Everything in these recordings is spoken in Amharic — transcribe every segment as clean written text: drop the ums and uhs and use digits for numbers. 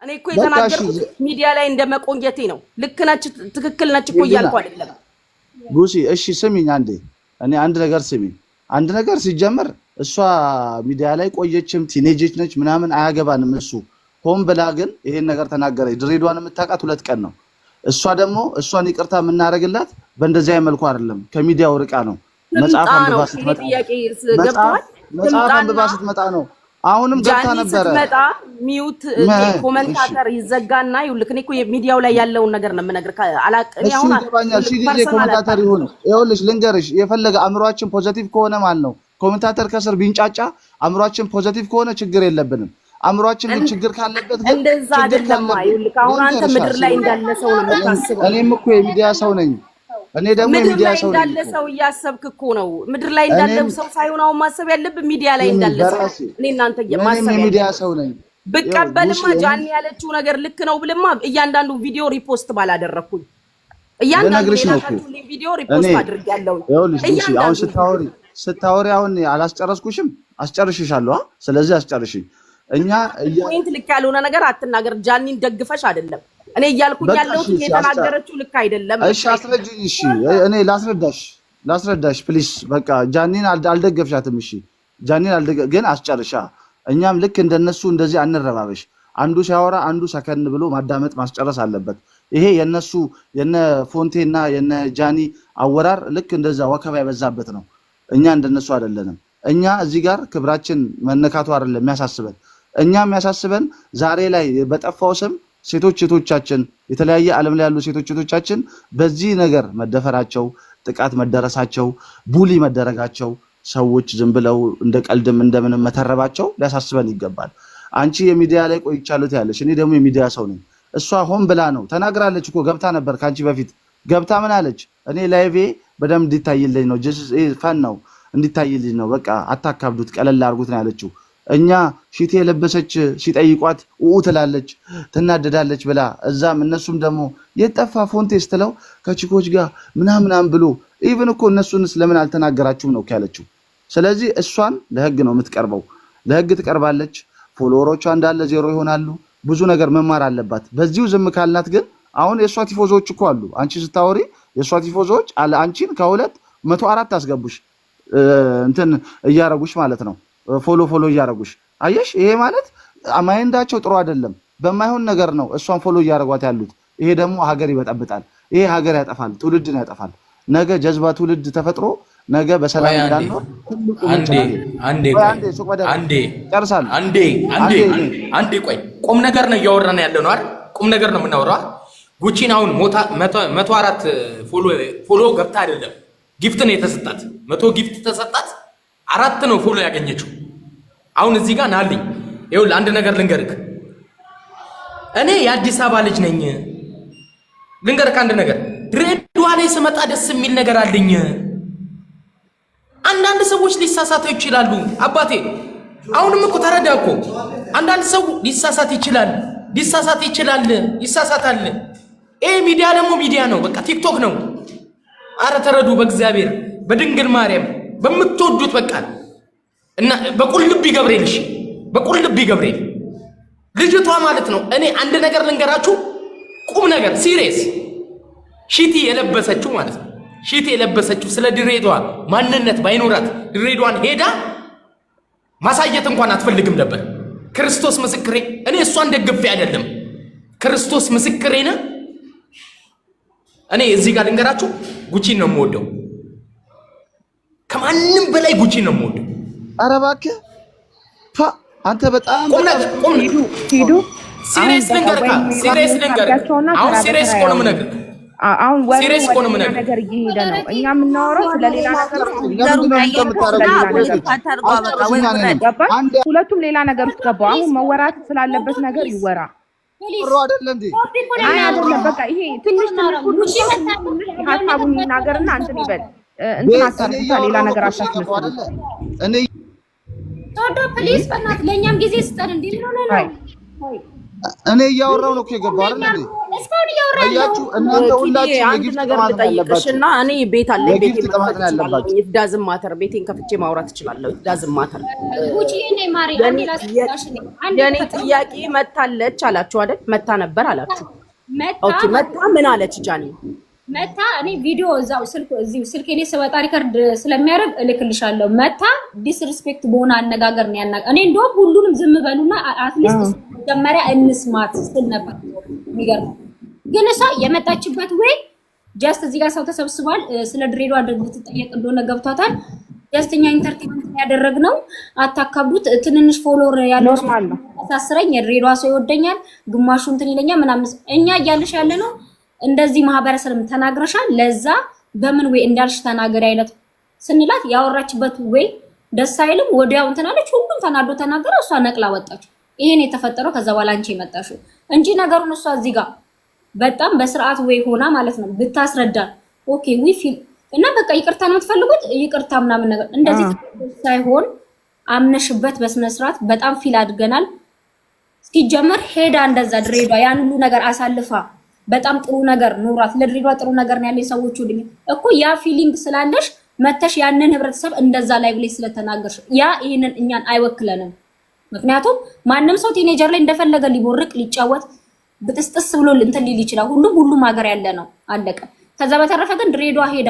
እኔ እኮ የተናገርኩት ሚዲያ ላይ እንደመቆየቴ ነው። ልክ ነች ትክክል ነች እኮ እያልኩ አይደለም ጉሲ። እሺ ስሚኝ አንዴ፣ እኔ አንድ ነገር ስሚኝ። አንድ ነገር ሲጀመር እሷ ሚዲያ ላይ ቆየችም ቲኔጅ ነች ምናምን አያገባንም። እሱ ሆን ብላ ግን ይሄን ነገር ተናገረች። ድሬዳዋን የምታውቃት 2 ቀን ነው። እሷ ደግሞ እሷን ይቅርታ የምናደርግላት በእንደዚህ አይነት መልኩ አይደለም፣ ከሚዲያው ርቃ ነው። መጽሐፍ አንብባ ስትመጣ ነው። አሁንም ገብታ ነበረ። ስትመጣ ሚውት ኮሜንታተር ይዘጋና ይልክ እኔ እኮ ሚዲያው ላይ ያለውን ነገር ነው የምነግርህ። አላቅኝ አሁን ይገባኛል። ሺ ኮሜንታተር ይሁን ይኸውልሽ፣ ልንገርሽ የፈለገ አእምሯችን ፖዚቲቭ ከሆነ ማለት ነው። ኮሜንታተር ከስር ቢንጫጫ አእምሯችን ፖዚቲቭ ከሆነ ችግር የለብንም። አእምሯችን ግን ችግር ካለበት ግን እንደዛ አይደለም። ይልክ አሁን አንተ ምድር ላይ እንዳለ ሰው ነው የምታስበው። እኔም እኮ የሚዲያ ሰው ነኝ። እኔ ደግሞ ሚዲያ ሰው ነኝ። እንዳለ ሰው እያሰብክ እኮ ነው። ምድር ላይ እንዳለ ሰው ሳይሆን አሁን ማሰብ ያለብህ ሚዲያ ላይ እንዳለ ሰው። እኔ እናንተ ማሰብ ሚዲያ ሰው ነኝ። ብቀበልማ ጃኒ ያለችው ነገር ልክ ነው ብልማ እያንዳንዱ ቪዲዮ ሪፖስት ባላደረኩኝ እያንዳንዱ ቪዲዮ ሪፖስት አድርጌያለሁ። ይኸውልሽ አሁን ስታወሪ አሁን አላስጨረስኩሽም፣ አስጨርሽሻለሁ። ስለዚህ አስጨርሽኝ። እኛ ፖይንት ልክ ያልሆነ ነገር አትናገር። ጃኒን ደግፈሽ አይደለም እኔ እያልኩኝ ያለሁት የተናገረችው ልክ አይደለም። እሺ አስረጅኝ። እሺ እኔ ላስረዳሽ ፕሊስ። በቃ ጃኒን አልደገፍሻትም። እሺ ጃኒን ግን አስጨርሻ። እኛም ልክ እንደነሱ እንደዚህ አንረባበሽ። አንዱ ሲያወራ አንዱ ሰከን ብሎ ማዳመጥ ማስጨረስ አለበት። ይሄ የነሱ የነ ፎንቴና የነ ጃኒ አወራር ልክ እንደዛ ወከባ የበዛበት ነው። እኛ እንደነሱ አይደለንም። እኛ እዚህ ጋር ክብራችን መነካቱ አይደለም የሚያሳስበን። እኛ የሚያሳስበን ዛሬ ላይ በጠፋው ስም ሴቶቻችን የተለያየ ዓለም ላይ ያሉ ሴቶቻችን በዚህ ነገር መደፈራቸው፣ ጥቃት መደረሳቸው፣ ቡሊ መደረጋቸው፣ ሰዎች ዝም ብለው እንደ ቀልድም እንደምንም መተረባቸው ሊያሳስበን ይገባል። አንቺ የሚዲያ ላይ ቆይቻለሁ ያለሽ፣ እኔ ደግሞ የሚዲያ ሰው ነኝ። እሷ ሆን ብላ ነው ተናግራለች እኮ። ገብታ ነበር ካንቺ በፊት ገብታ ምን አለች? እኔ ላይቬ በደንብ እንዲታይልኝ ነው፣ ፈን ነው እንዲታይልኝ ነው፣ በቃ አታካብዱት፣ ቀለል አድርጉት ነው ያለችው። እኛ ሺት የለበሰች ሲጠይቋት ትላለች፣ ትናደዳለች ብላ እዛም እነሱም ደግሞ የጠፋ ፎንቴ ስትለው ከቺኮች ጋር ምናምናም ብሎ ኢቭን እኮ እነሱንስ ለምን አልተናገራችሁም ነው ያለችው። ስለዚህ እሷን ለህግ ነው የምትቀርበው፣ ለህግ ትቀርባለች። ፎሎወሮቿ እንዳለ ዜሮ ይሆናሉ። ብዙ ነገር መማር አለባት። በዚሁ ዝም ካልናት ግን አሁን የሷ ቲፎዞች እኮ አሉ። አንቺ ስታወሪ የሷ ቲፎዞች አለ አንቺን ከ204 አስገቡሽ እንትን እያረጉሽ ማለት ነው። ፎሎ እያረጉሽ አየሽ። ይሄ ማለት ማይንዳቸው ጥሩ አይደለም። በማይሆን ነገር ነው እሷን ፎሎ እያረጓት ያሉት። ይሄ ደግሞ ሀገር ይበጠብጣል። ይሄ ሀገር ያጠፋል፣ ትውልድን ያጠፋል። ነገ ጀዝባ ትውልድ ተፈጥሮ ነገ በሰላም እንዳንኖር አንዴ ቆይ፣ ቁም ነገር ነው እያወራን ያለው ነው አይደል? ቁም ነገር ነው የምናወራው። ጉቺን አሁን 104 ፎሎ ገብታ አይደለም ጊፍት ነው የተሰጣት። 100 ጊፍት ተሰጣት፣ 4 ነው ፎሎ ያገኘችው። አሁን እዚህ ጋር ናልኝ። ይኸውልህ አንድ ነገር ልንገርህ፣ እኔ የአዲስ አበባ ልጅ ነኝ። ልንገርህ አንድ ነገር፣ ድሬዳዋ ላይ ስመጣ ደስ የሚል ነገር አለኝ። አንዳንድ ሰዎች ሊሳሳቱ ይችላሉ አባቴ። አሁንም እኮ ተረዳ እኮ አንዳንድ ሰው ሊሳሳት ይችላል፣ ይሳሳታል። ይሄ ሚዲያ ደግሞ ሚዲያ ነው፣ በቃ ቲክቶክ ነው። አረ ተረዱ፣ በእግዚአብሔር በድንግል ማርያም በምትወዱት በቃ እና በቁልቢ ገብርኤል፣ እሺ በቁልቢ ገብርኤል ልጅቷ ማለት ነው። እኔ አንድ ነገር ልንገራችሁ፣ ቁም ነገር ሲሪየስ፣ ሺቲ የለበሰችው ማለት ነው። ሺቲ የለበሰችው ስለ ድሬዳዋ ማንነት ባይኖራት ድሬዳዋን ሄዳ ማሳየት እንኳን አትፈልግም ነበር። ክርስቶስ ምስክሬ፣ እኔ እሷን ደግፌ አይደለም፣ ክርስቶስ ምስክሬ ነው። እኔ እዚህ ጋር ልንገራችሁ፣ ጉቺን ነው የምወደው፣ ከማንም በላይ ጉቺን ነው የምወደው። ኧረ እባክህ አንተ በጣም ሂዱ። ሲሪየስ ልንገርህ፣ አሁን ሲሪየስ እኮ ነው የምነግርህ። አሁን ነገር እየሄደ ነው። እኛ የምናወራው ስለሌላ ነገር ነው። ሁለቱም ሌላ ነገር ውስጥ ገባው። አሁን መወራት ስላለበት ነገር ይወራ። አይደለም በቃ ይሄ ትንሽ ሀሳቡን ይናገርና እንትን ይበል። እንትን አታርጉታ፣ ሌላ ነገር አታስመስሉ። ቶዶ ፕሊዝ በእናትህ ለእኛም ጊዜ ስጠን። እንዴ ምን ሆነ ነው? እኔ እያወራሁ ነው እኮ የገባው አይደል እንዴ? እስካሁን እያወራለሁ። እናንተ ሁላችሁ አንድ ነገር ልጠይቅሽና እኔ ቤት አለ ቤት ይመጣል ዳዝም ማተር ቤቴን ከፍቼ ማውራት እችላለሁ። ዳዝም ማተር ጉቺ እኔ ማሪ አንዴ ላስታሽ ነኝ። የኔ ጥያቄ መታለች አላችሁ አይደል? መታ ነበር አላችሁ። ኦኬ መታ ምን አለች ጃኒ? መታ እኔ ቪዲዮ እዛው ስልኬ ላይ ስወጣ ሪከርድ ስለሚያደርግ እልክልሻለሁ። መታ ዲስሪስፔክት በሆነ አነጋገር ነው ያናገ እኔ እንደውም ሁሉንም ዝም በሉና አትሊስት መጀመሪያ እንስማት ስል ነበር። የሚገርመው ግን እሷ የመጣችበት ወይ ጀስት እዚህ ጋር ሰው ተሰብስቧል ስለ ድሬዳዋ እንድትጠየቅ እንደሆነ ገብቷታል። ጀስተኛ ኢንተርቴይንመንት ያደረግነው አታካብዱት። ትንንሽ ፎሎወር ያለው አሳስረኝ የድሬዳዋ ሰው ይወደኛል ግማሹ እንትን ይለኛል ምናምን እኛ እያልሽ ያለ ነው። እንደዚህ ማህበረሰብም ተናግረሻል ለዛ በምን ወይ እንዳልሽ ተናገሪ አይነት ስንላት ያወራችበት ወይ ደስ አይልም። ወዲያው እንትን አለች። ሁሉም ተናዶ ተናገረ። እሷ ነቅላ ወጣች። ይሄን የተፈጠረው ከዛ በኋላ አንቺ የመጣሽው እንጂ ነገሩን እሷ እዚህ ጋር በጣም በስርዓት ወይ ሆና ማለት ነው ብታስረዳ ኦኬ ዊ ፊል እና በቃ ይቅርታ ነው የምትፈልጉት ይቅርታ ምናምን ነገር እንደዚህ ሳይሆን አምነሽበት በስነ ስርዓት በጣም ፊል አድርገናል። ሲጀመር ሄዳ እንደዛ ድሬዳዋ ያን ሁሉ ነገር አሳልፋ በጣም ጥሩ ነገር ኖራት ለድሬዳዋ ጥሩ ነገር ነው ያለኝ ሰዎች ሁሉ እኮ ያ ፊሊንግ ስላለሽ መተሽ ያንን ህብረተሰብ እንደዛ ላይ ብለሽ ስለተናገርሽ ያ ይሄንን እኛን አይወክለንም። ምክንያቱም ማንም ሰው ቲኔጀር ላይ እንደፈለገ ሊቦርቅ ሊጫወት ብጥስጥስ ብሎ እንትን ሊል ይችላል። ሁሉም ሀገር ያለ ነው አለቀ። ከዛ በተረፈ ግን ድሬዳዋ ሄዳ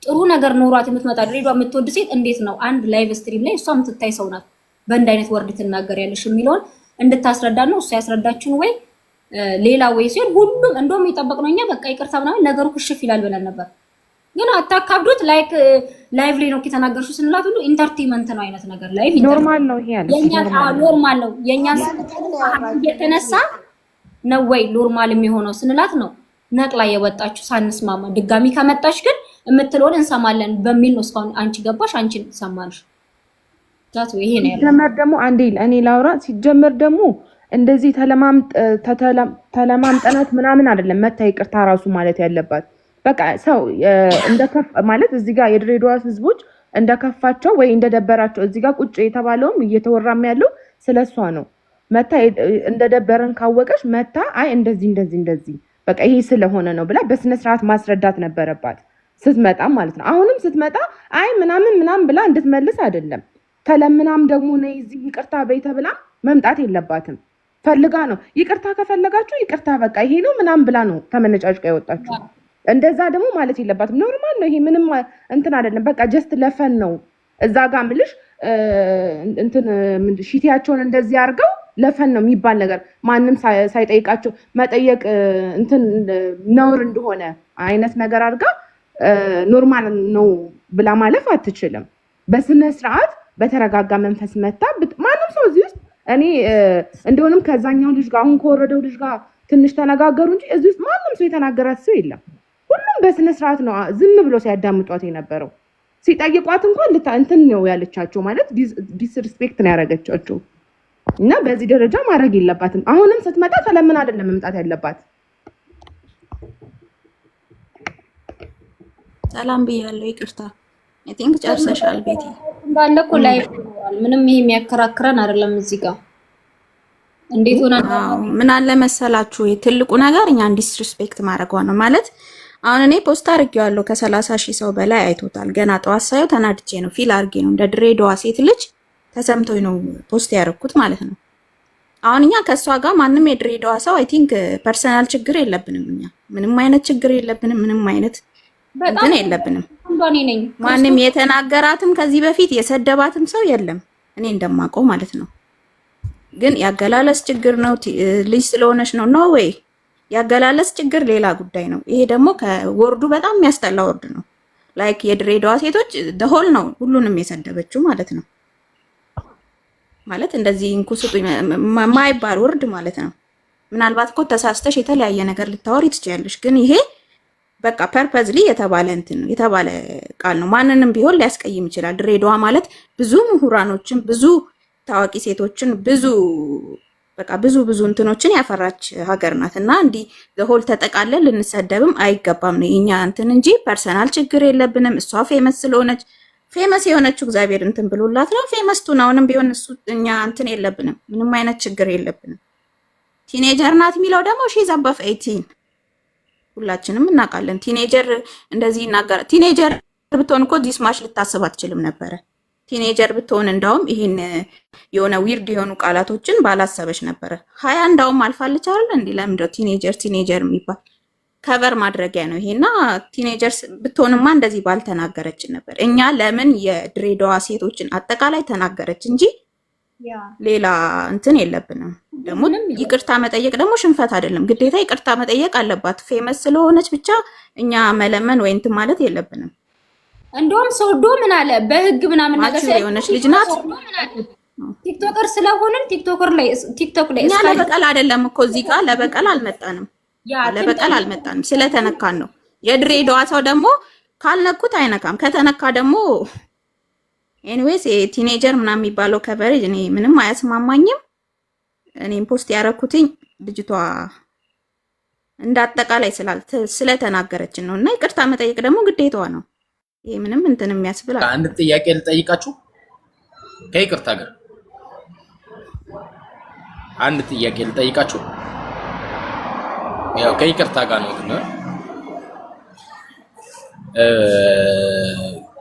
ጥሩ ነገር ኖሯት የምትመጣ ድሬዳዋ የምትወድ ሴት እንዴት ነው አንድ ላይቭ ስትሪም ላይ እሷ የምትታይ ሰው ናት በእንድ አይነት ወርድ ትናገር ያለሽ የሚለውን እንድታስረዳ ነው እሷ ያስረዳችን ወይ ሌላ ወይ ሲሆን ሁሉም እንደውም የጠበቅነው እኛ በቃ ይቅርታ ምናምን ነገሩ ክሽፍ ይላል ብለን ነበር። ግን አታካብዱት ላይክ ላይቭ ላይ ነው ከተናገርሽው ስንላት ሁሉ ኢንተርቴይንመንት ነው አይነት ነገር ላይቭ ኖርማል ነው ይሄ ያለ የኛ ኖርማል ነው የኛ የተነሳ ነው ወይ ኖርማል የሚሆነው ስንላት ነው ነቅላ የወጣችሁ ሳንስማማ ድጋሚ ከመጣሽ ግን የምትለውን እንሰማለን በሚል ነው እስካሁን አንቺ ገባሽ አንቺን ሰማንሽ ዛት ይሄ ነው ያለው። ሲጀመር ደግሞ አንዴ እኔ ላውራ ሲጀመር ደግሞ እንደዚህ ተለማምጠናት ምናምን አይደለም መታ ይቅርታ ራሱ ማለት ያለባት በቃ ሰው እንደከፍ ማለት እዚህ ጋር የድሬዳዋ ህዝቦች እንደከፋቸው ወይ እንደደበራቸው እዚህ ጋር ቁጭ የተባለውም እየተወራም ያለው ስለሷ ነው። መታ እንደደበረን ካወቀሽ መታ አይ እንደዚህ በቃ ይሄ ስለሆነ ነው ብላ በስነ ስርዓት ማስረዳት ነበረባት ስትመጣ ማለት ነው። አሁንም ስትመጣ አይ ምናምን ብላ እንድትመልስ አይደለም ተለምናም ደግሞ ነይ እዚህ ይቅርታ በይ ተብላ መምጣት የለባትም። ፈልጋ ነው ይቅርታ ከፈለጋችሁ ይቅርታ በቃ ይሄ ነው ምናምን ብላ ነው ተመነጫጭቃ ያወጣችሁ። እንደዛ ደግሞ ማለት የለባትም። ኖርማል ነው ይሄ ምንም እንትን አይደለም። በቃ ጀስት ለፈን ነው እዛ ጋር ምልሽ እንትን ሺቲያቸውን እንደዚህ አድርገው ለፈን ነው የሚባል ነገር ማንም ሳይጠይቃቸው መጠየቅ እንትን ነውር እንደሆነ አይነት ነገር አድርጋ ኖርማል ነው ብላ ማለፍ አትችልም። በስነ ስርዓት በተረጋጋ መንፈስ መታ ማንም ሰው እዚህ ውስጥ እኔ እንደሆነም ከዛኛው ልጅ ጋር አሁን ከወረደው ልጅ ጋር ትንሽ ተነጋገሩ እንጂ እዚህ ውስጥ ማንም ሰው የተናገራት ሰው የለም። ሁሉም በስነ ስርዓት ነው ዝም ብሎ ሲያዳምጧት የነበረው። ሲጠይቋት እንኳን እንትን ነው ያለቻቸው ማለት ዲስሪስፔክት ነው ያደረገቻቸው እና በዚህ ደረጃ ማድረግ የለባትም። አሁንም ስትመጣ ተለምን አይደለም መምጣት ያለባት። ሰላም ብያለሁ። ይቅርታ አይ ቲንክ ጨርሰሻል ቤቲ እንዳለ እኮ ላይፍ ይኖራል። ምንም ይሄ የሚያከራክረን አይደለም። እዚህ ጋር እንዴት ሆነ ምን አለ መሰላችሁ ትልቁ ነገር እኛን ዲስሪስፔክት ማድረጓ ነው ማለት አሁን እኔ ፖስት አድርጌዋለሁ ከ30,000 ሰው በላይ አይቶታል። ገና ጠዋት ሳየው ተናድጄ ነው ፊል አድርጌ ነው እንደ ድሬዳዋ ሴት ልጅ ተሰምቶኝ ነው ፖስት ያደረኩት ማለት ነው። አሁን እኛ ከሷ ጋር ማንም የድሬዳዋ ሰው አይ ቲንክ ፐርሰናል ችግር የለብንም። እኛ ምንም አይነት ችግር የለብንም። ምንም አይነት እንትን የለብንም። ማንም የተናገራትም ከዚህ በፊት የሰደባትም ሰው የለም እኔ እንደማውቀው ማለት ነው። ግን ያገላለስ ችግር ነው ልጅ ስለሆነች ነው ኖ ዌይ ያገላለስ ችግር ሌላ ጉዳይ ነው። ይሄ ደግሞ ከወርዱ በጣም የሚያስጠላ ወርድ ነው። ላይክ የድሬዳዋ ሴቶች ደሆል ነው ሁሉንም የሰደበችው ማለት ነው። ማለት እንደዚህ እንኩስጡ ማይባል ወርድ ማለት ነው። ምናልባት እኮ ተሳስተሽ የተለያየ ነገር ልታወሪ ትችያለሽ። ግን ይሄ በቃ ፐርፐዝሊ የተባለ እንትን ነው የተባለ ቃል ነው። ማንንም ቢሆን ሊያስቀይም ይችላል። ድሬዳዋ ማለት ብዙ ምሁራኖችን ብዙ ታዋቂ ሴቶችን ብዙ በቃ ብዙ እንትኖችን ያፈራች ሀገር ናት እና እንዲህ ዘሆል ተጠቃለን ልንሰደብም አይገባም ነው የኛ እንትን እንጂ ፐርሰናል ችግር የለብንም። እሷ ፌመስ ስለሆነች ፌመስ የሆነችው እግዚአብሔር እንትን ብሎላት ነው ፌመስ ቱን አሁንም ቢሆን እሱ እኛ እንትን የለብንም። ምንም አይነት ችግር የለብንም። ቲኔጀር ናት የሚለው ደግሞ ሺዝ አባፍ 18 ሁላችንም እናውቃለን። ቲኔጀር እንደዚህ ይናገራል። ቲኔጀር ብትሆን እኮ ዲስ ማች ልታስብ አትችልም ነበረ። ቲኔጀር ብትሆን እንዳውም ይሄን የሆነ ዊርድ የሆኑ ቃላቶችን ባላሰበች ነበረ። 20 እንዳውም አልፋለች አይደል እንዴ? ለምንድነው ቲኔጀር የሚባል ከቨር ማድረጊያ ነው ይሄና። ቲኔጀር ብትሆንማ እንደዚህ ባልተናገረችን ነበር። እኛ ለምን የድሬዳዋ ሴቶችን አጠቃላይ ተናገረች እንጂ ሌላ እንትን የለብንም። ደግሞ ይቅርታ መጠየቅ ደግሞ ሽንፈት አይደለም፣ ግዴታ ይቅርታ መጠየቅ አለባት። ፌመስ ስለሆነች ብቻ እኛ መለመን ወይ እንትን ማለት የለብንም። እንደውም ሶዶ ምን አለ በህግ ምናምን ነገር የሆነች ልጅ ናት። ቲክቶከር ስለሆነን ቲክቶክ ላይ እኛ ለበቀል አይደለም እኮ እዚህ ጋር ለበቀል አልመጣንም፣ ለበቀል አልመጣንም። ስለተነካን ነው። የድሬዳዋ ሰው ደግሞ ካልነኩት አይነካም፣ ከተነካ ደግሞ ኤኒዌይስ ቲኔጀር ምናምን የሚባለው ከቨሬጅ እኔ ምንም አያስማማኝም። እኔም ፖስት ያደረኩትኝ ልጅቷ እንዳጠቃላይ ስለተናገረችን ነው እና ይቅርታ መጠየቅ ደግሞ ግዴታዋ ነው። ይሄ ምንም እንትን የሚያስብል አንድ ጥያቄ ልጠይቃችሁ ከይቅርታ ጋር አንድ ጥያቄ ልጠይቃችሁ። ያው ከይቅርታ ጋር ነው ግን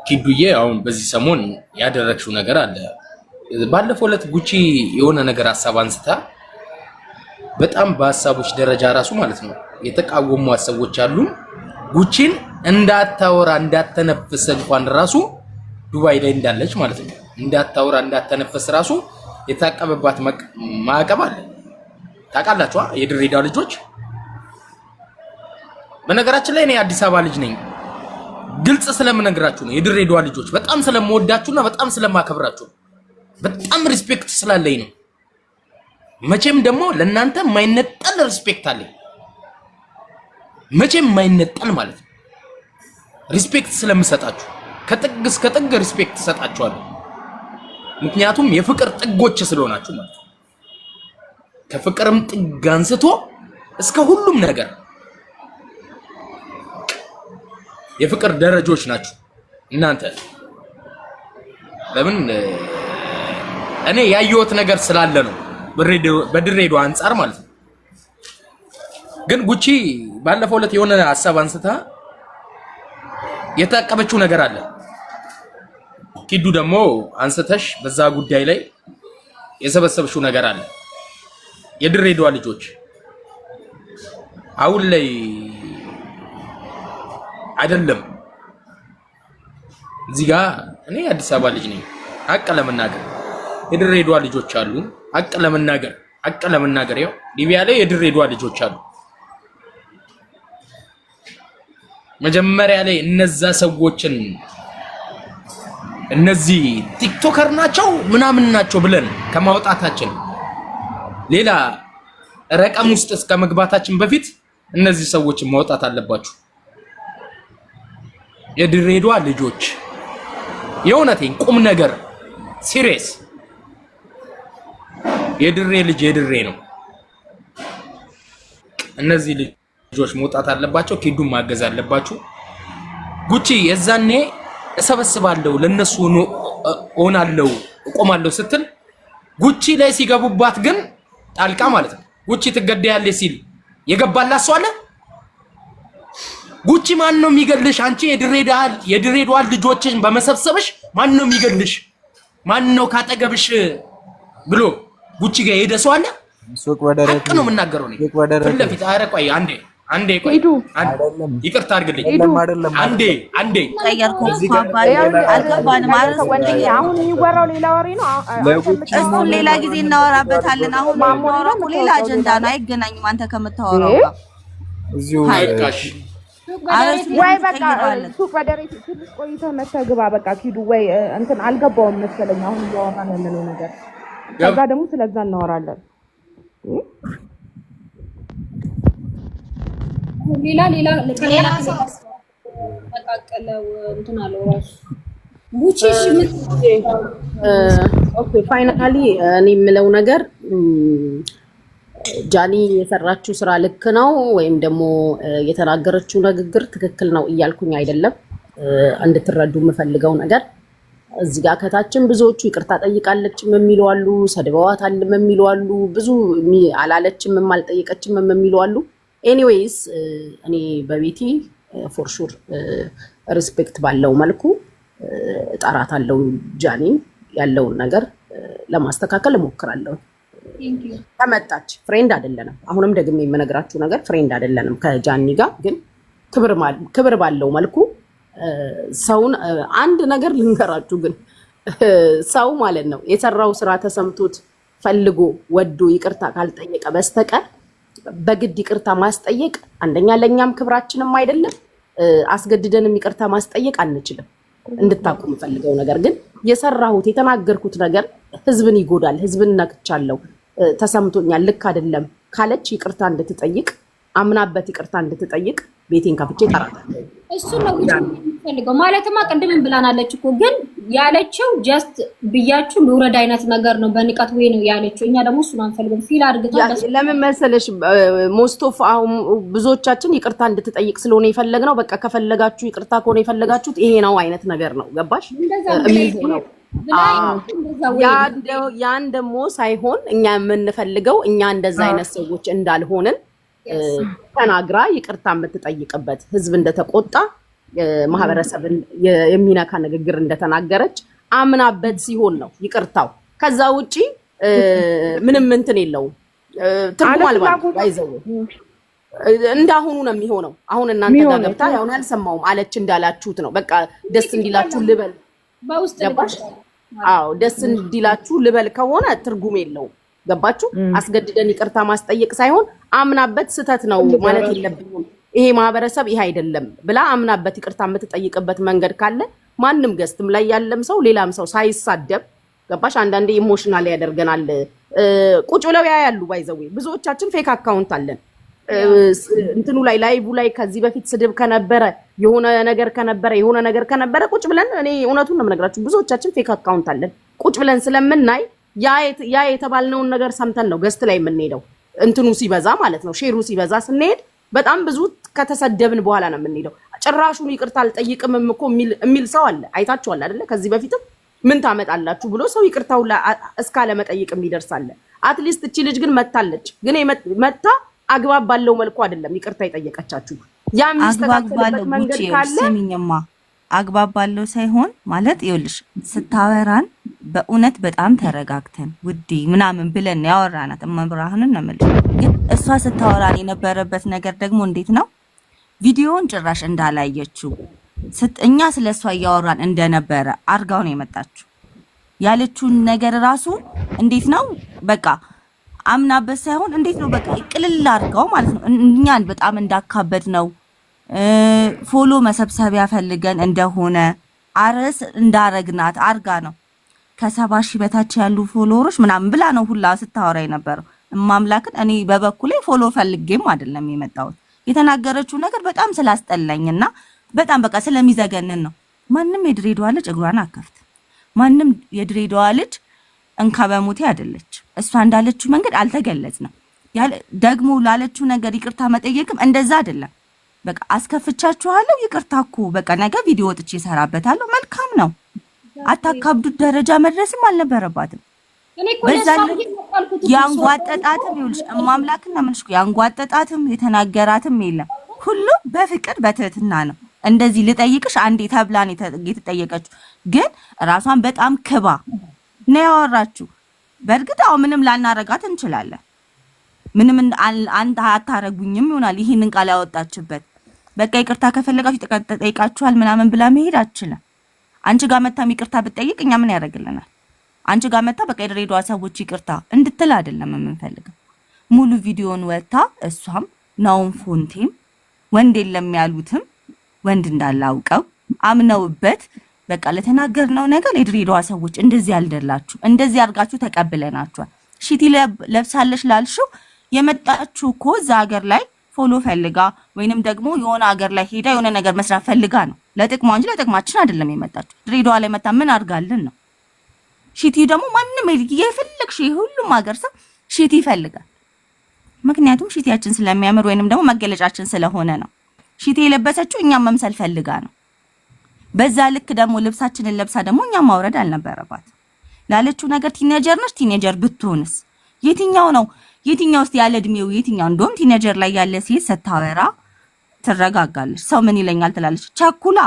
ኪዱዬ አሁን በዚህ ሰሞን ያደረግሽው ነገር አለ። ባለፈው ዕለት ጉቺ የሆነ ነገር ሐሳብ አንስታ በጣም በሐሳቦች ደረጃ ራሱ ማለት ነው የተቃወሟት ሰዎች አሉ። ጉቺን እንዳታወራ እንዳተነፍስ እንኳን ራሱ ዱባይ ላይ እንዳለች ማለት ነው እንዳታወራ እንዳተነፍስ ራሱ የታቀበባት ማዕቀብ አለ። ታውቃላችሁ የድሬዳዋ ልጆች። በነገራችን ላይ እኔ አዲስ አበባ ልጅ ነኝ። ግልጽ ስለምነግራችሁ ነው። የድሬዳዋ ልጆች በጣም ስለምወዳችሁና በጣም ስለማከብራችሁ በጣም ሪስፔክት ስላለኝ ነው። መቼም ደግሞ ለእናንተ የማይነጠል ሪስፔክት አለኝ። መቼም የማይነጠል ማለት ነው። ሪስፔክት ስለምሰጣችሁ ከጥግ እስከ ጥግ ሪስፔክት ሰጣችኋለሁ። ምክንያቱም የፍቅር ጥጎች ስለሆናችሁ ማለት ነው። ከፍቅርም ጥግ አንስቶ እስከ ሁሉም ነገር የፍቅር ደረጃዎች ናችሁ እናንተ። ለምን እኔ ያየሁት ነገር ስላለ ነው በድሬዳዋ አንፃር ማለት ነው። ግን ጉቺ ባለፈው ዕለት የሆነ ሐሳብ አንስታ የታቀበችው ነገር አለ። ኪዱ ደግሞ አንስተሽ በዛ ጉዳይ ላይ የሰበሰብሽው ነገር አለ። የድሬዳዋ ልጆች አሁን ላይ አይደለም እዚህ ጋር እኔ አዲስ አበባ ልጅ ነኝ። ሀቅ ለመናገር የድሬዳዋ ልጆች አሉ። ሀቅ ለመናገር ያው ሊቢያ ላይ የድሬዳዋ ልጆች አሉ። መጀመሪያ ላይ እነዛ ሰዎችን እነዚህ ቲክቶከር ናቸው ምናምን ናቸው ብለን ከማውጣታችን ሌላ ረቀም ውስጥ እስከ መግባታችን በፊት እነዚህ ሰዎችን ማውጣት አለባችሁ። የድሬዳዋ ልጆች የእውነቴን ቁም ነገር ሲሪየስ የድሬ ልጅ የድሬ ነው። እነዚህ ልጆች መውጣት አለባቸው። ኪዱን ማገዝ አለባችሁ። ጉቺ የዛኔ እሰበስባለሁ ለነሱ ሆናለሁ እቆማለሁ ስትል ጉቺ ላይ ሲገቡባት ግን ጣልቃ ማለት ነው። ጉቺ ትገደያለች ሲል የገባላት ሰው አለ። ጉቺ ማን ነው የሚገልሽ? አንቺ የድሬዳዋ ልጆችን በመሰብሰብሽ ማን ነው የሚገልሽ? ማን ነው ካጠገብሽ ብሎ ጉቺ ጋር ሄደ ሰው አለ? ሱቅ ወደረ ሀቅ ነው የምናገረው ነው። ፊት ለፊት ኧረ ቆይ አንዴ ቆይ ይቅርታ አድርግልኝ። አንዴ ቀየርኩ እኮ አባዬ አልገባንም ማለት ነው። አሁን የሚወራው ሌላ ወሬ ነው። እሱን ሌላ ጊዜ እናወራበታለን። አሁን የምናወራው ሌላ አጀንዳ ነው፣ አይገናኝም አንተ ከምታወራው ጋር እዚሁ አይካሽ ወይ በቃ ሱቅ ወደረ ትንሽ ቆይተህ መተህ ግባ። በቃ ኪዱ ወይ እንትን አልገባውም መሰለኝ አሁን እያወራን ያለነው ነገር። ከዛ ደግሞ ስለዛ እናወራለን። ሌላ ተቃቀለው እንትን አለው ራሱ ጉቺ ኦኬ ፋይናሊ እኔ የምለው ነገር ጃኒ የሰራችው ስራ ልክ ነው ወይም ደግሞ የተናገረችው ንግግር ትክክል ነው እያልኩኝ አይደለም። እንድትረዱ የምፈልገው ነገር እዚህ ጋር ከታችን ብዙዎቹ ይቅርታ ጠይቃለችም የሚሉ አሉ፣ ሰድበዋታልም የሚሉ አሉ፣ ብዙ አላለችም አልጠየቀችም የሚሉ አሉ። ኤኒዌይስ እኔ በቤቲ ፎር ሹር ሪስፔክት ባለው መልኩ እጠራታለሁ። ጃኒን ያለውን ነገር ለማስተካከል እሞክራለሁ። ከመጣች ፍሬንድ አይደለንም። አሁንም ደግሜ የምነግራችሁ ነገር ፍሬንድ አይደለንም ከጃኒ ጋር ግን ክብር ባለው መልኩ ሰውን አንድ ነገር ልንገራችሁ። ግን ሰው ማለት ነው የሰራው ስራ ተሰምቶት ፈልጎ ወዶ ይቅርታ ካልጠየቀ በስተቀር በግድ ይቅርታ ማስጠየቅ አንደኛ ለኛም ክብራችንም አይደለም፣ አስገድደንም ይቅርታ ማስጠየቅ አንችልም። እንድታቁ የምፈልገው ነገር ግን የሰራሁት የተናገርኩት ነገር ህዝብን ይጎዳል፣ ህዝብን ነክቻለሁ፣ ተሰምቶኛል፣ ልክ አይደለም ካለች ይቅርታ እንድትጠይቅ አምናበት ይቅርታ እንድትጠይቅ ቤቴን ከፍቼ እጠራታለሁ። እሱ ነው የሚፈልገው። ማለትማ ቅድምም ብላናለች እኮ ግን ያለችው ጀስት ብያችሁ ልውረድ አይነት ነገር ነው፣ በንቀት ወይ ነው ያለችው። እኛ ደግሞ እሱን አንፈልግም። ፊል አድርገታል። ለምን መሰለሽ ሞስቶፍ አሁን ብዙዎቻችን ይቅርታ እንድትጠይቅ ስለሆነ የፈለግነው በቃ ከፈለጋችሁ ይቅርታ ከሆነ የፈለጋችሁት ይሄ ነው አይነት ነገር ነው። ገባሽ? የሚሆነው ያን ደግሞ ሳይሆን እኛ የምንፈልገው እኛ እንደዛ አይነት ሰዎች እንዳልሆንን ተናግራ ይቅርታ የምትጠይቅበት ህዝብ እንደተቆጣ ማህበረሰብን የሚነካ ንግግር እንደተናገረች አምናበት ሲሆን ነው ይቅርታው። ከዛ ውጪ ምንም እንትን የለውም። ትርጉም አልባ ባይዘው እንዳሁኑ ነው የሚሆነው። አሁን እናንተ ጋር ገብታ ያው አልሰማውም አለች እንዳላችሁት ነው። በቃ ደስ እንዲላችሁ ልበል በውስጥ ገባሽ? አዎ ደስ እንዲላችሁ ልበል ከሆነ ትርጉም የለውም። ገባችሁ? አስገድደን ይቅርታ ማስጠየቅ ሳይሆን አምናበት ስተት ነው ማለት የለብንም ይሄ ማህበረሰብ ይሄ አይደለም ብላ አምናበት ይቅርታ የምትጠይቅበት መንገድ ካለ ማንም ገስትም ላይ ያለም ሰው ሌላም ሰው ሳይሳደብ ገባሽ? አንዳንዴ ኢሞሽናል ያደርገናል። ቁጭ ብለው ያያሉ። ባይዘው ብዙዎቻችን ፌክ አካውንት አለን እንትኑ ላይ ላይቭ ላይ ከዚህ በፊት ስድብ ከነበረ የሆነ ነገር ከነበረ ቁጭ ብለን እኔ እውነቱን ነው የምነግራችሁ ብዙዎቻችን ፌክ አካውንት አለን። ቁጭ ብለን ስለምናይ ያ የተባልነውን ነገር ሰምተን ነው ገስት ላይ የምንሄደው። እንትኑ ሲበዛ ማለት ነው ሼሩ ሲበዛ ስንሄድ በጣም ብዙ ከተሰደብን በኋላ ነው የምንሄደው። ጭራሹን ይቅርታ አልጠይቅም እኮ የሚል ሰው አለ። አይታችኋል አይደለ? ከዚህ በፊትም ምን ታመጣላችሁ ብሎ ሰው ይቅርታው እስካለ መጠየቅ የሚደርሳለ። አትሊስት እቺ ልጅ ግን መታለች። ግን መታ አግባብ ባለው መልኩ አይደለም ይቅርታ የጠየቀቻችሁ። ያ የሚስተካከልበት መንገድ ካለ ስሚኝማ አግባብ ባለው ሳይሆን ማለት ይኸውልሽ ስታወራን በእውነት በጣም ተረጋግተን ውዴ ምናምን ብለን ያወራናት እመብርሃንን ነው የምልሽ። ግን እሷ ስታወራን የነበረበት ነገር ደግሞ እንዴት ነው ቪዲዮውን ጭራሽ እንዳላየችው እኛ ስለሷ እያወራን እንደነበረ አርጋው ነው የመጣችው። ያለችውን ነገር ራሱ እንዴት ነው በቃ አምናበት ሳይሆን እንዴት ነው በቃ ቅልል አርጋው ማለት ነው። እኛን በጣም እንዳካበድ ነው ፎሎ መሰብሰቢያ ፈልገን እንደሆነ አረስ እንዳረግናት አርጋ ነው። ከ70 ሺህ በታች ያሉ ፎሎወሮች ምናምን ብላ ነው ሁላ ስታወራ የነበረው። ማምላክን እኔ በበኩሌ ፎሎ ፈልጌም አይደለም የመጣሁት። የተናገረችው ነገር በጣም ስላስጠላኝና በጣም በቃ ስለሚዘገንን ነው። ማንም የድሬዳዋ ልጅ እግሯን አከፍት። ማንም የድሬዳዋ ልጅ እንካ በሞቴ አይደለች። እሷ እንዳለችው መንገድ አልተገለጽንም። ደግሞ ላለችው ነገር ይቅርታ መጠየቅም እንደዛ አይደለም። በቃ አስከፍቻችኋለሁ ይቅርታ እኮ በቃ ነገ ቪዲዮ ወጥቼ እሰራበታለሁ መልካም ነው። አታካብዱት ደረጃ መድረስም አልነበረባትም። ያንጓጠጣትም ይኸውልሽ እማምላክና ምንሽ ያንጓጠጣትም የተናገራትም የለም። ሁሉ በፍቅር በትህትና ነው። እንደዚህ ልጠይቅሽ አንዴ ተብላን የተጠየቀችው ግን ራሷን በጣም ክባ ነው ያወራችሁ። በእርግጥ አሁን ምንም ላናረጋት እንችላለን። ምንም አንተ አታረጉኝም ይሆናል ይሄንን ቃል ያወጣችበት። በቃ ይቅርታ ከፈለጋችሁ ጠይቃችኋል ምናምን ብላ መሄድ አትችልም። አንቺ ጋር መታ ይቅርታ ብትጠይቅ እኛ ምን ያደርግልናል? አንቺ ጋር መታ በቃ የድሬዳዋ ሰዎች ይቅርታ እንድትል አይደለም የምንፈልገው። ሙሉ ቪዲዮን ወጣ እሷም ናውን ፎንቴም ወንድ የለም ያሉትም ወንድ እንዳላውቀው አምነውበት በቃ ለተናገርነው ነገር የድሬዳዋ ሰዎች እንደዚህ ያልደላችሁ እንደዚህ አድርጋችሁ ተቀብለናችኋል። ሺቲ ለብሳለሽ ላልሽው የመጣችሁ እኮ እዛ ሀገር ላይ ፎሎ ፈልጋ ወይንም ደግሞ የሆነ ሀገር ላይ ሄዳ የሆነ ነገር መስራት ፈልጋ ነው። ለጥቅሟ እንጂ ለጥቅማችን አይደለም የመጣችሁ። ድሬዳዋ ላይ መጣ ምን አድርጋልን ነው? ሺቲ ደግሞ ማንም የፈለግሽ ሁሉም ሀገር ሰው ሺቲ ይፈልጋል። ምክንያቱም ሺቲያችን ስለሚያምር ወይንም ደግሞ መገለጫችን ስለሆነ ነው። ሺቲ የለበሰችው እኛም መምሰል ፈልጋ ነው። በዛ ልክ ደግሞ ልብሳችንን ለብሳ ደግሞ እኛም ማውረድ አልነበረባት። ላለችው ነገር ቲኔጀር ነሽ። ቲኔጀር ብትሆንስ የትኛው ነው የትኛው ውስጥ ያለ እድሜው የትኛው? እንደውም ቲኔጀር ላይ ያለ ሴት ስታወራ ትረጋጋለች። ሰው ምን ይለኛል ትላለች። ቸኩላ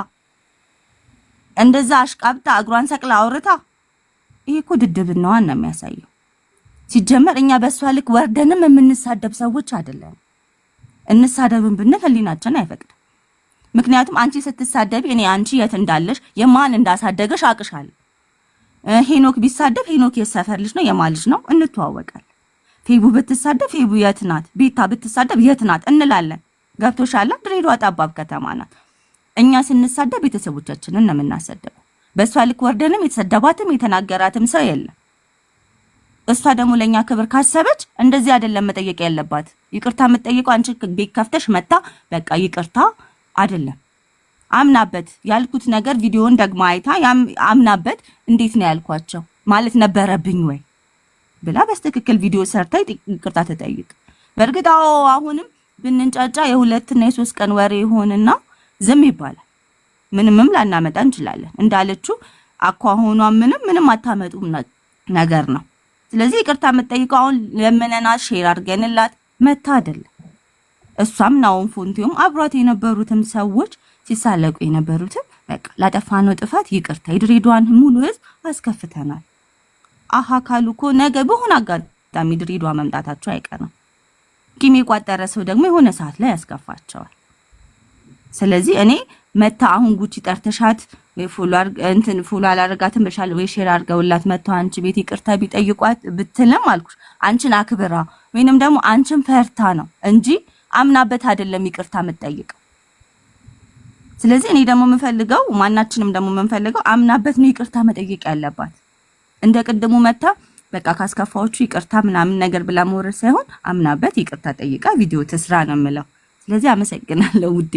እንደዛ አሽቃብጣ እግሯን ሰቅላ አውርታ፣ ይሄ እኮ ድድብናዋን ነው የሚያሳየው። ሲጀመር እኛ በሷ ልክ ወርደንም የምንሳደብ ሰዎች አይደለም። እንሳደብን ብንል ህሊናችን አይፈቅድም። ምክንያቱም አንቺ ስትሳደቢ እኔ አንቺ የት እንዳለሽ የማን እንዳሳደገሽ አቅሻለሁ። ሄኖክ ቢሳደብ ሄኖክ የሰፈር ልጅ ነው የማን ልጅ ነው እንተዋወቃለን። ፌቡ ብትሳደብ ፌቡ የት ናት፣ ቤታ ብትሳደብ የት ናት እንላለን። ገብቶሻል? ድሬዳዋ ጠባብ ከተማ ናት። እኛ ስንሳደብ ቤተሰቦቻችንን ነው የምናሰደበው። በእሷ ልክ ወርደንም የተሰደባትም የተናገራትም ሰው የለም። እሷ ደግሞ ለኛ ክብር ካሰበች እንደዚህ አይደለም መጠየቅ ያለባት። ይቅርታ የምትጠይቀው አንቺ ቤት ከፍተሽ መታ በቃ ይቅርታ አይደለም። አምናበት ያልኩት ነገር ቪዲዮን ደግማ አይታ አምናበት እንዴት ነው ያልኳቸው ማለት ነበረብኝ ወይ ብላ በስተክክል ቪዲዮ ሰርታ ይቅርታ ተጠይቅ። በእርግጥ አሁንም ብንንጫጫ የ2 እና የ3 ቀን ወሬ ይሆንና ዝም ይባላል። ምንምም ላናመጣ እንችላለን። እንዳለችው አኳሆኗ ምንም አታመጡም ነገር ነው። ስለዚህ ይቅርታ የምትጠይቀው አሁን ለምነናት ሼር አድርገንላት መታ አይደለም። እሷም ናውን ፎንቲውም አብሯት የነበሩትም ሰዎች ሲሳለቁ የነበሩትም በቃ ላጠፋነው ጥፋት ይቅርታ፣ የድሬዳዋን ሙሉ ህዝብ አስከፍተናል። አሃ ካሉ እኮ ነገ በሆነ አጋጣሚ ድሬዳዋ መምጣታቸው አይቀርም። ቂም የቋጠረ ሰው ደግሞ የሆነ ሰዓት ላይ ያስከፋቸዋል። ስለዚህ እኔ መታ አሁን ጉቺ ጠርተሻት ወይ ፎሎ አላረጋትም ብሻል ወይ ሼር አድርገውላት መታ አንቺ ቤት ይቅርታ ቢጠይቋት ብትልም አልኩሽ አንቺን አክብራ ወይንም ደግሞ አንቺን ፈርታ ነው እንጂ አምናበት አይደለም ይቅርታ የምትጠይቀው። ስለዚህ እኔ ደግሞ የምፈልገው ማናችንም ደግሞ የምንፈልገው አምናበት ነው ይቅርታ መጠየቅ ያለባት። እንደ ቅድሙ መታ በቃ ካስከፋዎቹ ይቅርታ ምናምን ነገር ብላ መውረድ ሳይሆን አምናበት ይቅርታ ጠይቃ ቪዲዮ ትስራ ነው የምለው። ስለዚህ አመሰግናለሁ ውዴ።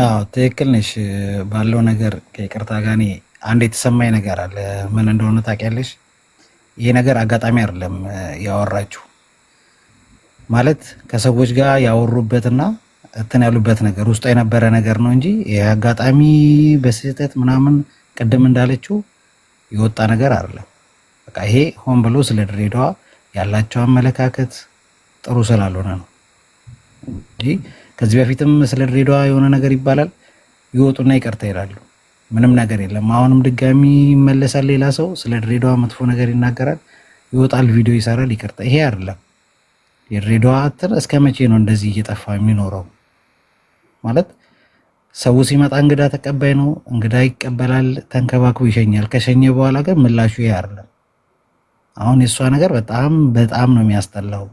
አዎ ትክክል ነሽ ባለው ነገር ከይቅርታ ጋር እኔ አንድ የተሰማኝ ነገር አለ። ምን እንደሆነ ታውቂያለሽ? ይሄ ነገር አጋጣሚ አይደለም ያወራችሁ ማለት ከሰዎች ጋር ያወሩበትና እንትን ያሉበት ነገር ውስጥ የነበረ ነገር ነው እንጂ ይሄ አጋጣሚ በስህተት ምናምን ቅድም እንዳለችው የወጣ ነገር አይደለም። በቃ ይሄ ሆን ብሎ ስለ ድሬዳዋ ያላቸው አመለካከት ጥሩ ስላልሆነ ነው እንጂ ከዚህ በፊትም ስለ ድሬዳዋ የሆነ ነገር ይባላል ይወጡና ይቅርታ ይላሉ። ምንም ነገር የለም። አሁንም ድጋሚ ይመለሳል። ሌላ ሰው ስለ ድሬዳዋ መጥፎ ነገር ይናገራል፣ ይወጣል፣ ቪዲዮ ይሰራል፣ ይቅርታ። ይሄ አይደለም የድሬዳዋ አጥር። እስከ መቼ ነው እንደዚህ እየጠፋ የሚኖረው? ማለት ሰው ሲመጣ እንግዳ ተቀባይ ነው፣ እንግዳ ይቀበላል፣ ተንከባክቦ ይሸኛል። ከሸኘ በኋላ ግን ምላሹ ይሄ አይደለም። አሁን የሷ ነገር በጣም ነው የሚያስጠላው።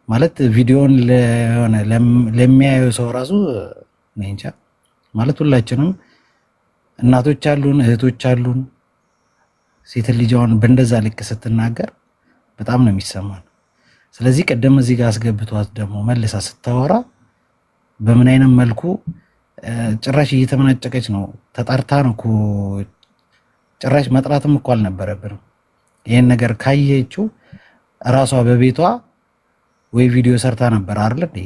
ማለት ቪዲዮን ለሚያየው ሰው ራሱ እንጃ ማለት ሁላችንም እናቶች አሉን፣ እህቶች አሉን። ሴት ልጅዋን በእንደዛ ልክ ስትናገር በጣም ነው የሚሰማን። ስለዚህ ቀደም እዚህ ጋር አስገብቷት ደግሞ መልሳ ስታወራ በምን አይነት መልኩ ጭራሽ እየተመናጨቀች ነው። ተጣርታ ነው እኮ ጭራሽ መጥራትም እኮ አልነበረብንም። ይሄን ነገር ካየችው ራሷ በቤቷ ወይ ቪዲዮ ሰርታ ነበር አይደል እንዴ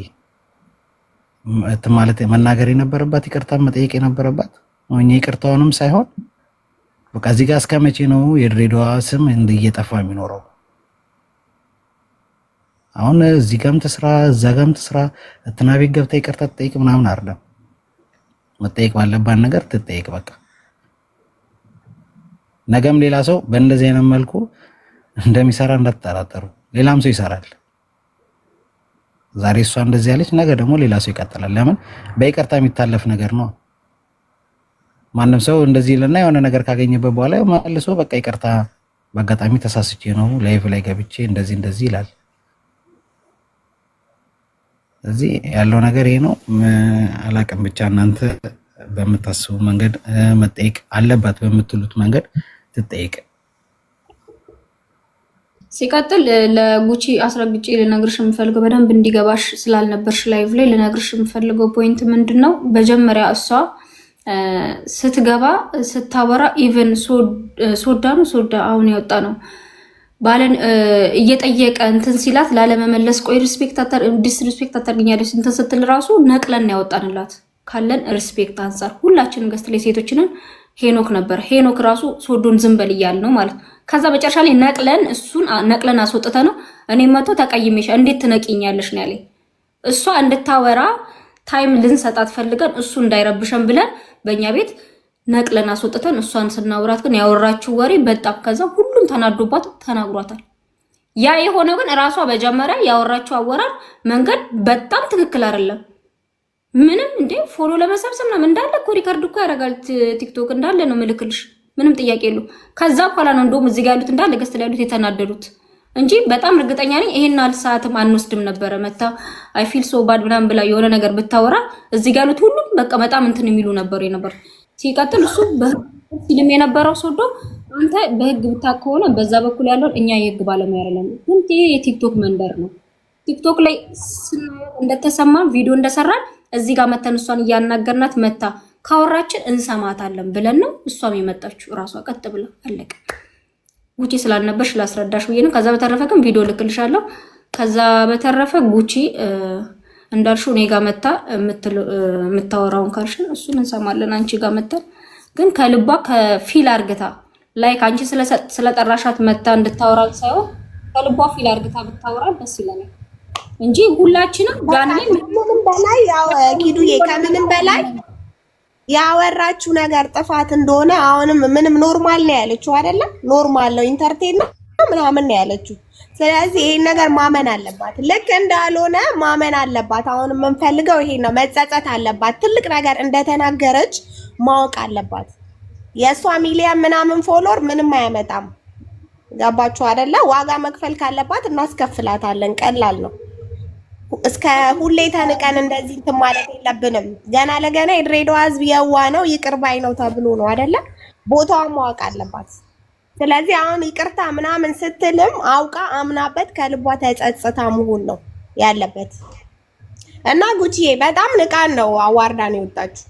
ማለት መናገር የነበረባት ይቅርታ መጠየቅ የነበረባት ነው። ይቅርታውንም ሳይሆን በቃ እዚህ ጋር እስከ መቼ ነው የድሬዳዋ ስም እየጠፋ የሚኖረው? አሁን እዚህ ጋርም ትስራ እዛ ጋርም ትስራ እንትና ቤት ገብታ ይቅርታ ትጠይቅ ምናምን አይደለም። መጠየቅ ባለባት ነገር ትጠይቅ በቃ። ነገም ሌላ ሰው በእንደዚህ አይነት መልኩ እንደሚሰራ እንዳትጠራጠሩ። ሌላም ሰው ይሰራል። ዛሬ እሷ እንደዚህ ያለች ነገ ደግሞ ሌላ ሰው ይቀጥላል። ለምን? በይቅርታ የሚታለፍ ነገር ነው። ማንም ሰው እንደዚህ ይልና የሆነ ነገር ካገኘበት በኋላ መልሶ በቃ ይቅርታ በአጋጣሚ ተሳስቼ ነው ላይቭ ላይ ገብቼ እንደዚህ ይላል። እዚህ ያለው ነገር ይሄ ነው። አላቅም ብቻ እናንተ በምታስቡ መንገድ መጠየቅ አለባት በምትሉት መንገድ ትጠይቅ። ሲቀጥል ለጉቺ አስረግጬ ልነግርሽ የምፈልገው በደንብ እንዲገባሽ ስላልነበርሽ ላይቭ ላይ ልነግርሽ የምፈልገው ፖይንት ምንድን ነው? መጀመሪያ እሷ ስትገባ ስታወራ ኢቨን ሶዳ አሁን ያወጣ ነው ባለን እየጠየቀ እንትን ሲላት ላለመመለስ ቆይ ዲስሪስፔክት አታርግኛለች እንትን ስትል ራሱ ነቅለን ያወጣንላት ካለን ሪስፔክት አንጻር ሁላችንም ገስት ላይ ሴቶችንን ሄኖክ ነበር። ሄኖክ ራሱ ሶዶን ዝም በል እያለ ነው ማለት። ከዛ መጨረሻ ላይ ነቅለን አስወጥተ ነው እኔ መቶ ተቀይሜሽ እንዴት ትነቂኛለሽ ነው ያለኝ። እሷ እንድታወራ ታይም ልንሰጣት ፈልገን እሱ እንዳይረብሸን ብለን በእኛ ቤት ነቅለን አስወጥተን እሷን ስናወራት ግን ያወራችው ወሬ በጣም ከዛ ሁሉም ተናዶባት ተናግሯታል። ያ የሆነው ግን ራሷ በጀመሪያ ያወራችው አወራር መንገድ በጣም ትክክል አይደለም። ምንም እንዴ ፎሎ ለመሰብሰብ ነው እንዳለ እኮ ሪከርድ እኮ ያደርጋል ቲክቶክ እንዳለ ነው ምልክልሽ። ምንም ጥያቄ የለው። ከዛ በኋላ ነው እንደውም እዚህ ጋር ያሉት እንዳለ ገስት ላይ ያሉት የተናደዱት እንጂ በጣም እርግጠኛ ነኝ ይሄን አልሰዓትም አንወስድም ነበረ። መታ አይ ፊል ሶ ባድ ምናምን ብላ የሆነ ነገር ብታወራ እዚህ ጋር ያሉት ሁሉም በቃ በጣም እንትን የሚሉ ነበሩ የነበር። ሲቀጥል እሱ በፊልም የነበረው ሶዶ አንተ በህግ ብታውቅ ከሆነ በዛ በኩል ያለውን እኛ የህግ ባለሙያ አይደለም። ግን ይሄ የቲክቶክ መንደር ነው። ቲክቶክ ላይ እንደተሰማን ቪዲዮ እንደሰራን እዚህ ጋር መተን እሷን እያናገርናት መታ ካወራችን እንሰማታለን ብለን ነው እሷም የመጣችው ራሷ ቀጥ ብላ አለቀ። ጉቺ ስላልነበርሽ ላስረዳሽ ብዬ ነው። ከዛ በተረፈ ግን ቪዲዮ ልክልሻለሁ። ከዛ በተረፈ ጉቺ እንዳልሽው እኔ ጋር መታ የምታወራውን ካልሽን እሱን እንሰማለን። አንቺ ጋር መተን ግን ከልቧ ከፊል አርግታ ላይክ አንቺ ስለጠራሻት መታ እንድታወራ ሳይሆን ከልቧ ፊል አርግታ ብታወራ ደስ ይለናል እንጂ ሁላችንም ከምንም በላይ ያው ኪዱዬ ከምንም በላይ ያወራችሁ ነገር ጥፋት እንደሆነ አሁንም ምንም ኖርማል ነው ያለችው አይደለ? ኖርማል ነው ኢንተርቴን ነው ምናምን ነው ያለችው። ስለዚህ ይሄን ነገር ማመን አለባት። ልክ እንዳልሆነ ማመን አለባት። አሁንም የምንፈልገው ይሄን ነው። መጸጸት አለባት። ትልቅ ነገር እንደተናገረች ማወቅ አለባት። የእሷ ሚሊየን ምናምን ፎሎወር ምንም አያመጣም። ገባችሁ አይደለ? ዋጋ መክፈል ካለባት እናስከፍላታለን። ቀላል ነው። እስከ ሁሌ ተንቀን እንደዚህ እንትን ማለት የለብንም። ገና ለገና የድሬዳዋ ሕዝብ የዋ ነው ይቅር ባይ ነው ተብሎ ነው አይደለ? ቦታዋን ማወቅ አለባት። ስለዚህ አሁን ይቅርታ ምናምን ስትልም አውቃ አምናበት ከልቧ ተጸጽታ መሆን ነው ያለበት። እና ጉቺዬ በጣም ንቃን ነው አዋርዳን የወጣችሁ።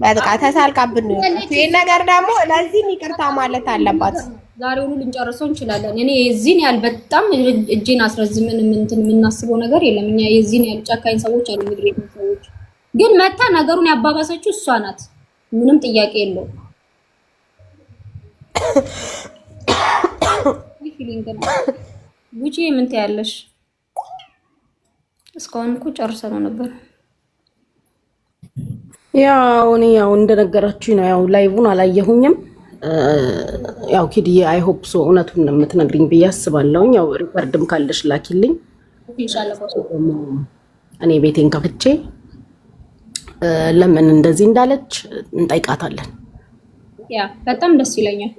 በቃ ተሳልቃብን ነው የወጣችሁ። ይሄን ነገር ደግሞ ለዚህም ይቅርታ ማለት አለባት። ዛሬውኑ ልንጨርሰው እንችላለን። እኔ የዚህን ያህል በጣም እጄን አስረዝምን የምናስበው ነገር የለም። እኛ የዚህን ያህል ጨካኝ ሰዎች አሉ። ምድሬት ሰዎች ግን መታ ነገሩን ያባባሰችው እሷ ናት። ምንም ጥያቄ የለውም። ጉቺ ምን ትያለሽ? እስካሁን እኮ ጨርሰነው ነበር። ያው እንደነገራችሁ ነው። ያው ላይቡን አላየሁኝም። ያው ኪድዬ አይ ሆፕ ሶ እውነቱን የምትነግሪኝ ብዬ አስባለሁ። ያው ሪከርድም ካለሽ ላኪልኝ። እኔ ቤቴን ከፍቼ ለምን እንደዚህ እንዳለች እንጠይቃታለን። ያ በጣም ደስ ይለኛል።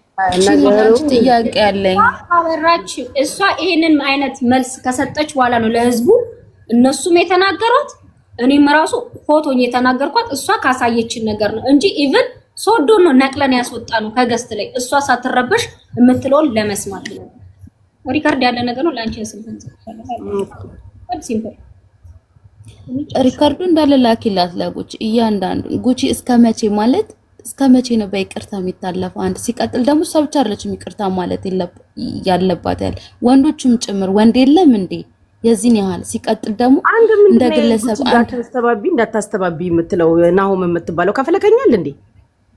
ነገሩ ጥያቄ ያለኝ አበራች እሷ ይሄንን አይነት መልስ ከሰጠች በኋላ ነው ለህዝቡ እነሱም የተናገሯት እኔም ራሱ ፎቶኝ የተናገርኳት እሷ ካሳየችን ነገር ነው እንጂ ኢቭን ሶዶ ነው ነቅለን ያስወጣ ነው ከገስት ላይ እሷ ሳትረበሽ የምትለውን ለመስማት ነው። ሪከርድ ያለ ነገር ነው። ላንቺ ስልጣን ሲምፕል ሪከርዱ እንዳለ ላኪላት ለጉቺ እያንዳንዱ ጉቺ እስከ መቼ ነው በይቅርታ የሚታለፈው? አንድ ሲቀጥል ደግሞ እሷ ብቻ አይደለችም ይቅርታ ማለት ያለባት ወንዶችም ጭምር ወንድ የለም እንዴ የዚህን ያህል ሲቀጥል ደግሞ እንደ ግለሰብ እንዳታስተባቢ የምትለው ናሆም የምትባለው ከፈለከኛል እንዴ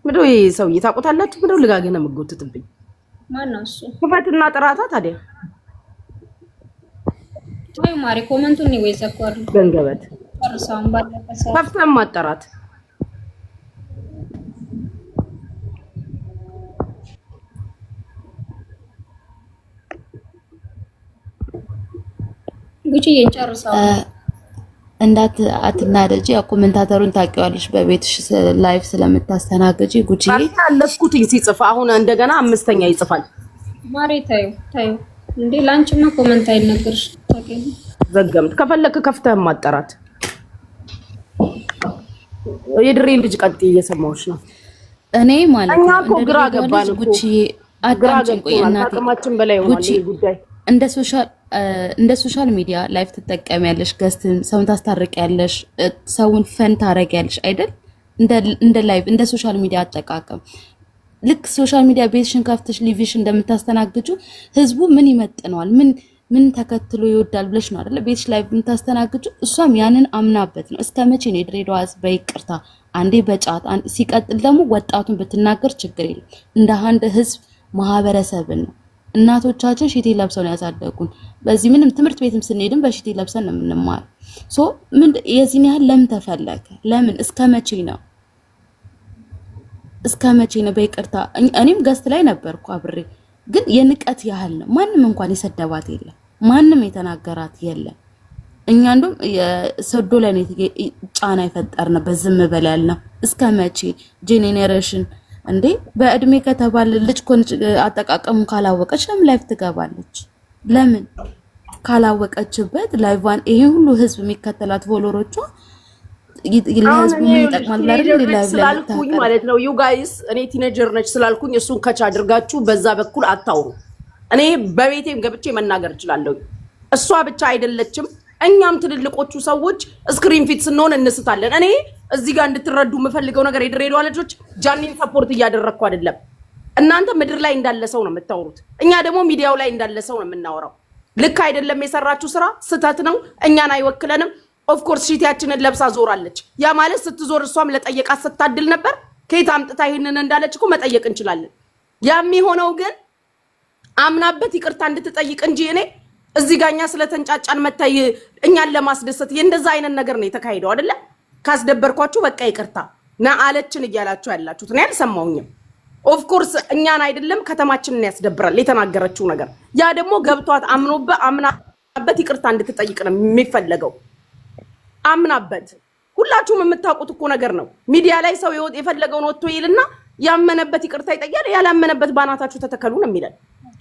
ምንድነው ይሄ ሰውዬ ታውቁታላችሁ? ምንድነው ልጋገና መጎትትብኝ ማን ነው እሱ? ክፈትና ጥራታ ታዲያ ወይ ማሪ ኮሜንቱን ነው ወይዘኳር ገንገበት ጨርሳን ባለፈ ከፍተን ማጠራት ጉቺ የጨርሳው አትናደጂ። ኮሜንታተሩን ታውቂዋለሽ በቤትሽ ላይቭ ስለምታስተናግጂ ጉቺ አለፍኩትኝ ሲጽፍ አሁን እንደገና አምስተኛ ይጽፋል። ማሪ ታዩ እንዴ ላንቺማ ኮሜንት አይነገርሽ ታውቂኝ ዘገምት ከፈለክ ከፍተህ ማጠራት የድሬ ልጅ ቀጥ እየሰማሁሽ ነው። እኔ ማለት እኛ እኮ ግራ ገባን ጉቺ አዳምጪኝ ቆይ እናቴ አቅማችን በላይ ሆኗል ይሄ ጉዳይ። እንደ ሶሻል ሚዲያ ላይፍ ትጠቀሚያለሽ፣ ገስትን ሰውን ታስታርቂያለሽ፣ ሰውን ፈን ታረጊያለሽ አይደል? እንደ ላይፍ እንደ ሶሻል ሚዲያ አጠቃቀም ልክ ሶሻል ሚዲያ ቤትሽን ከፍተሽ ሊቪሽ እንደምታስተናግጁ ህዝቡ ምን ይመጥነዋል ምን ተከትሎ ይወዳል ብለሽ ነው አይደል ቤትሽ ላይ የምታስተናግጁ። እሷም ያንን አምናበት ነው። እስከ መቼ ነው የድሬዳዋ ህዝብ በይቅርታ አንዴ በጫት ሲቀጥል ደግሞ ወጣቱን ብትናገር ችግር የለም። እንደ አንድ ህዝብ ማህበረሰብን ነው እናቶቻችን ሽቲ ለብሰው ነው ያሳደጉን። በዚህ ምንም ትምህርት ቤትም ስንሄድም በሽቲ ለብሰን ነው የምንማር። ምን የዚህን ያህል ለምን ተፈለገ? ለምን እስከመቼ ነው? በይቅርታ እኔም ገስት ላይ ነበርኩ አብሬ፣ ግን የንቀት ያህል ነው። ማንም እንኳን የሰደባት የለም፣ ማንም የተናገራት የለም። እኛ እንደውም የሰዶ ላይ ጫና የፈጠርንበት ዝም በል ያልነው እስከመቼ ጄኔሬሽን እንዴ በእድሜ ከተባለ ልጅ አጠቃቀሙን ካላወቀች ለምን ላይፍ ትገባለች? ለምን ካላወቀችበት ላይቫን ይሄ ሁሉ ህዝብ የሚከተላት ፎሎወሮቿ ለህዝቡ ምን ይጠቅማል ብላችሁ ላይቭ ስላልኩኝ ማለት ነው። ዩ ጋይስ እኔ ቲኔጀር ነች ስላልኩኝ እሱን ከቻ አድርጋችሁ በዛ በኩል አታውሩ። እኔ በቤቴም ገብቼ መናገር እችላለሁ። እሷ ብቻ አይደለችም፣ እኛም ትልልቆቹ ሰዎች ስክሪን ፊት ስንሆን እንስታለን። እኔ እዚህ ጋር እንድትረዱ የምፈልገው ነገር የድሬዳዋ ልጆች ጃኒን ሰፖርት እያደረግኩ አይደለም። እናንተ ምድር ላይ እንዳለ ሰው ነው የምታወሩት፣ እኛ ደግሞ ሚዲያው ላይ እንዳለ ሰው ነው የምናወራው። ልክ አይደለም የሰራችሁ ስራ ስህተት ነው፣ እኛን አይወክለንም። ኦፍ ኮርስ ሽቲያችንን ለብሳ ዞራለች። ያ ማለት ስትዞር እሷም ለጠየቃት ስታድል ነበር። ከየት አምጥታ ይሄንን እንዳለች እኮ መጠየቅ እንችላለን። ያም የሆነው ግን አምናበት ይቅርታ እንድትጠይቅ እንጂ እኔ እዚህ ጋኛ ስለተንጫጫን መታይ እኛን ለማስደሰት እንደዛ አይነት ነገር ነው የተካሄደው አይደለ? ካስደበርኳችሁ በቃ ይቅርታ ና አለችን እያላችሁ ያላችሁት እኔ አልሰማሁኝም። ኦፍ ኮርስ እኛን አይደለም ከተማችንን ያስደብራል የተናገረችው ነገር። ያ ደግሞ ገብቷት አምናበት ይቅርታ እንድትጠይቅ ነው የሚፈለገው። አምናበት ሁላችሁም የምታውቁት እኮ ነገር ነው። ሚዲያ ላይ ሰው የፈለገውን ወጥቶ ይልና ያመነበት ይቅርታ ይጠይቃል፣ ያላመነበት ባናታችሁ ተተከሉ ነው የሚለን።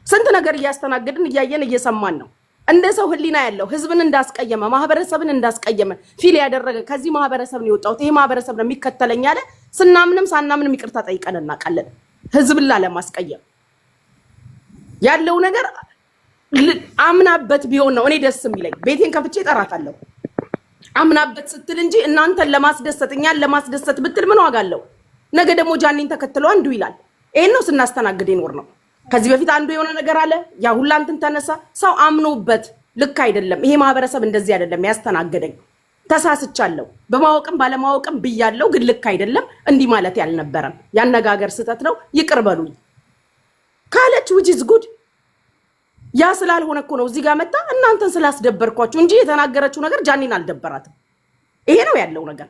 ስንት ነገር እያስተናገድን እያየን እየሰማን ነው። እንደ ሰው ህሊና ያለው ህዝብን እንዳስቀየመ ማህበረሰብን እንዳስቀየመ ፊል ያደረገ ከዚህ ማህበረሰብ ነው የወጣው ይሄ ማህበረሰብ ነው የሚከተለኝ ያለ ስናምንም ሳናምንም ይቅርታ ጠይቀን እናውቃለን። ህዝብን ላለማስቀየም ያለው ነገር አምናበት ቢሆን ነው እኔ ደስ የሚለኝ። ቤቴን ከፍቼ እጠራታለሁ አምናበት ስትል እንጂ እናንተን ለማስደሰት እኛን ለማስደሰት ብትል ምን ዋጋ አለው? ነገ ደግሞ ጃኒን ተከትሎ አንዱ ይላል። ይሄን ነው ስናስተናግድ ይኖር ነው። ከዚህ በፊት አንዱ የሆነ ነገር አለ፣ ያ ሁላ እንትን ተነሳ። ሰው አምኖበት ልክ አይደለም ይሄ ማህበረሰብ እንደዚህ አይደለም ያስተናገደኝ፣ ተሳስቻለሁ፣ በማወቅም ባለማወቅም ብያለሁ፣ ግን ልክ አይደለም እንዲህ ማለት ያልነበረም ያነጋገር ስህተት ነው ይቅር በሉኝ ካለች which is good። ያ ስላልሆነ እኮ ነው እዚህ ጋር መጣ እናንተን ስላስደበርኳችሁ እንጂ የተናገረችው ነገር ጃኒን አልደበራትም። ይሄ ነው ያለው ነገር።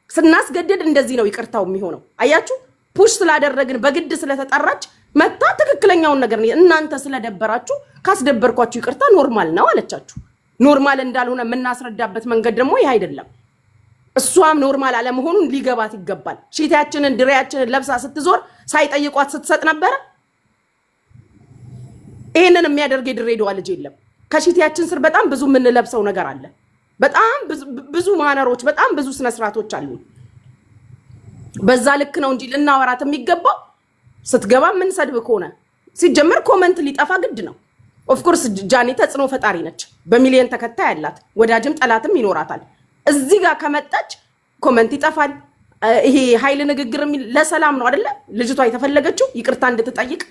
ስናስገድድ እንደዚህ ነው ይቅርታው የሚሆነው። አያችሁ ፑሽ ስላደረግን በግድ ስለተጠራች መጣ ትክክለኛውን ነገር ነው። እናንተ ስለደበራችሁ ካስደበርኳችሁ ይቅርታ ኖርማል ነው አለቻችሁ። ኖርማል እንዳልሆነ የምናስረዳበት መንገድ ደግሞ ይሄ አይደለም። እሷም ኖርማል አለመሆኑን ሊገባት ይገባል። ሽቲያችንን ድሬያችንን ለብሳ ስትዞር ሳይጠይቋት ስትሰጥ ነበር። ይሄንን የሚያደርግ የድሬዳዋ ልጅ የለም። ከሽቲያችን ስር በጣም ብዙ የምንለብሰው ነገር አለ። በጣም ብዙ ማነሮች፣ በጣም ብዙ ስነ ስርዓቶች አሉ። በዛ ልክ ነው እንጂ ልናወራት የሚገባው ስትገባ ምን ሰድብ ከሆነ ሲጀመር ኮሜንት ሊጠፋ ግድ ነው። ኦፍ ኮርስ ጃኒ ተጽዕኖ ፈጣሪ ነች። በሚሊዮን ተከታይ ያላት ወዳጅም ጠላትም ይኖራታል። እዚህ ጋር ከመጣች ኮሜንት ይጠፋል። ይሄ ኃይል ንግግር ለሰላም ነው አይደለ? ልጅቷ የተፈለገችው ይቅርታ እንድትጠይቅ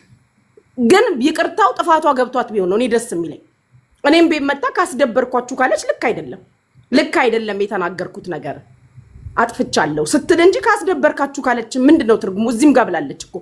ግን ይቅርታው ጥፋቷ ገብቷት ቢሆን ነው እኔ ደስ የሚለኝ። እኔም ቤት መጣ ካስደበርኳችሁ ካለች ልክ አይደለም የተናገርኩት ነገር አጥፍቻለሁ ስትል እንጂ ካስደበርካችሁ ካለች ምንድነው ትርጉሙ? እዚህም ጋር ብላለች እኮ